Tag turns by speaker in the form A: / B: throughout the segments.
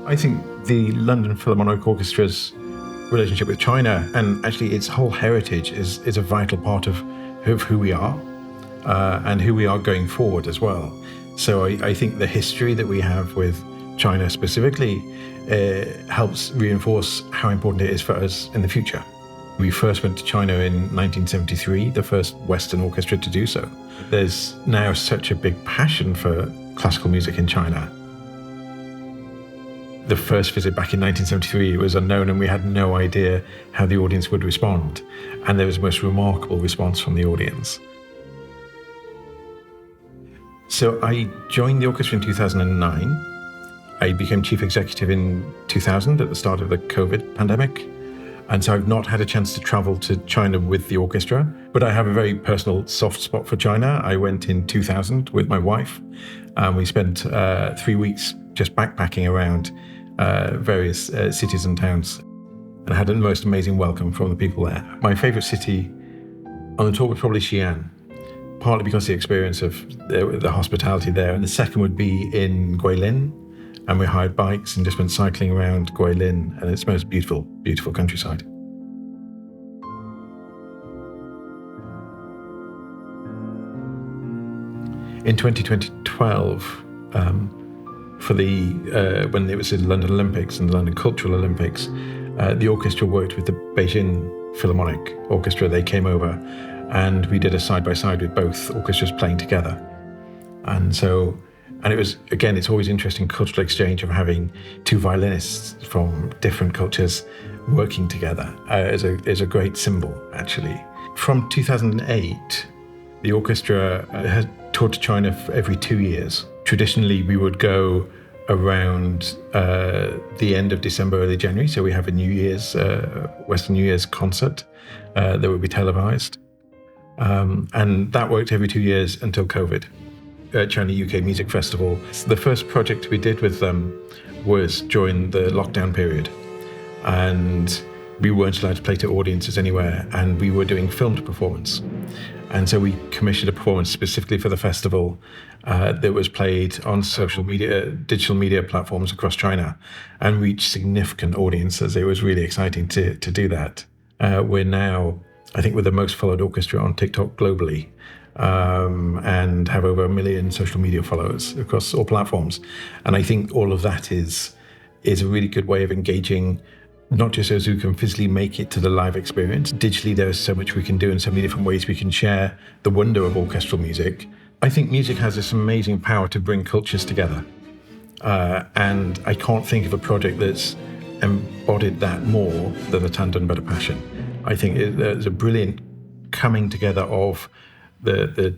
A: I think the London Philharmonic Orchestra's relationship with China, and actually its whole heritage, is a vital part of who we are and who we are going forward as well. So I think the history that we have with China specifically helps reinforce how important it is for us in the future. We first went to China in 1973, the first Western orchestra to do so. There's now such a big passion for classical music in China. The first visit back in 1973 was unknown, and we had no idea how the audience would respond. And there was a most remarkable response from the audience. So I joined the orchestra in 2009. I became chief executive in 2000 at the start of the COVID pandemic. And so I've not had a chance to travel to China with the orchestra, but I have a very personal soft spot for China. I went in 2000 with my wife, and we spent 3 weeks just backpacking around various cities and towns, and had the most amazing welcome from the people there. My favorite city on the tour was probably Xi'an, partly because of the experience of the hospitality there, and the second would be in Guilin, and we hired bikes and just went cycling around Guilin, and it's the most beautiful, beautiful countryside. In 2012, for when it was the London Olympics and the London Cultural Olympics, the orchestra worked with the Beijing Philharmonic Orchestra. They came over, and we did a side-by-side with both orchestras playing together. And it was, again, it's always interesting cultural exchange of having two violinists from different cultures working together is a great symbol, actually. From 2008, the orchestra has toured to China every 2 years. Traditionally, we would go around the end of December, early January. So we have a New Year's, Western New Year's concert that would be televised. And that worked every 2 years until COVID. China UK Music Festival. The first project we did with them was during the lockdown period. And we weren't allowed to play to audiences anywhere, and we were doing filmed performance. And so we commissioned a performance specifically for the festival that was played on social media, digital media platforms across China, and reached significant audiences. It was really exciting to do that. We're now, I think, we're the most followed orchestra on TikTok globally, and have over 1 million social media followers across all platforms. And I think all of that is a really good way of engaging, not just those who can physically make it to the live experience. Digitally, there's so much we can do in so many different ways we can share the wonder of orchestral music. I think music has this amazing power to bring cultures together. And I can't think of a project that's embodied that more than the Tandem But a Passion. I think there's a brilliant coming together of the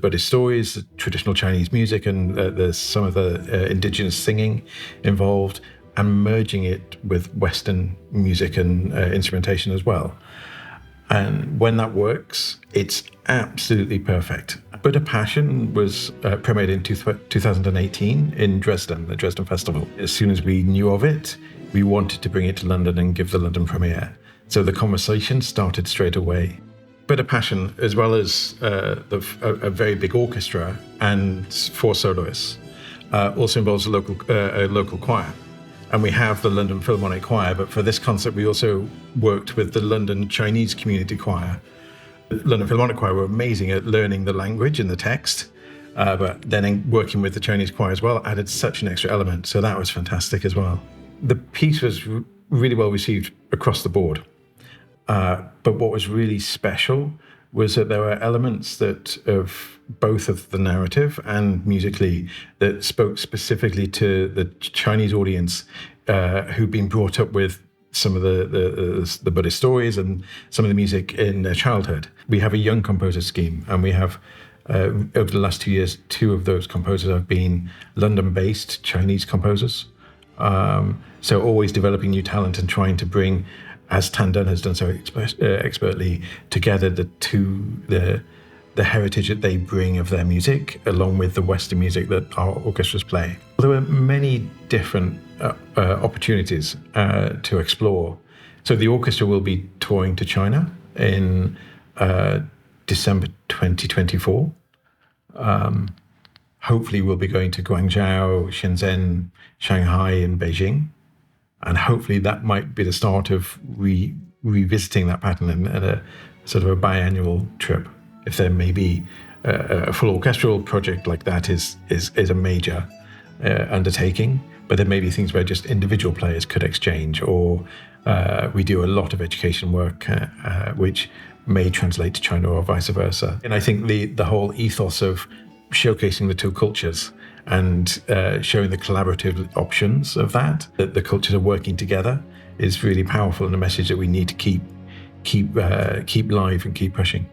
A: Buddhist stories, the traditional Chinese music, and there's some of the indigenous singing involved, and merging it with Western music and instrumentation as well. And when that works, it's absolutely perfect. But a Passion was premiered in 2018 in Dresden, the Dresden Festival. As soon as we knew of it, we wanted to bring it to London and give the London premiere. So the conversation started straight away. But a Passion, as well as a very big orchestra and 4 soloists, also involves a local choir. And we have the London Philharmonic Choir, but for this concert we also worked with the London Chinese Community Choir. The London Philharmonic Choir were amazing at learning the language and the text, but then working with the Chinese choir as well added such an extra element, so that was fantastic as well. The piece was really well received across the board. But what was really special was that there were elements of both of the narrative and musically that spoke specifically to the Chinese audience who'd been brought up with some of the Buddhist stories and some of the music in their childhood. We have a young composer scheme, and we have, over the last 2 years, 2 of those composers have been London-based Chinese composers. So always developing new talent and trying to bring, as Tan Dun has done so expertly, together the heritage that they bring of their music, along with the Western music that our orchestras play. There were many different opportunities to explore. So the orchestra will be touring to China in December 2024. Hopefully we'll be going to Guangzhou, Shenzhen, Shanghai, and Beijing. And hopefully that might be the start of revisiting that pattern and a sort of a biannual trip. If there may be a full orchestral project like that is a major undertaking, but there may be things where just individual players could exchange, or we do a lot of education work which may translate to China or vice versa. And I think the whole ethos of showcasing the two cultures and showing the collaborative options of that the cultures are working together, is really powerful, and a message that we need to keep live and keep pushing.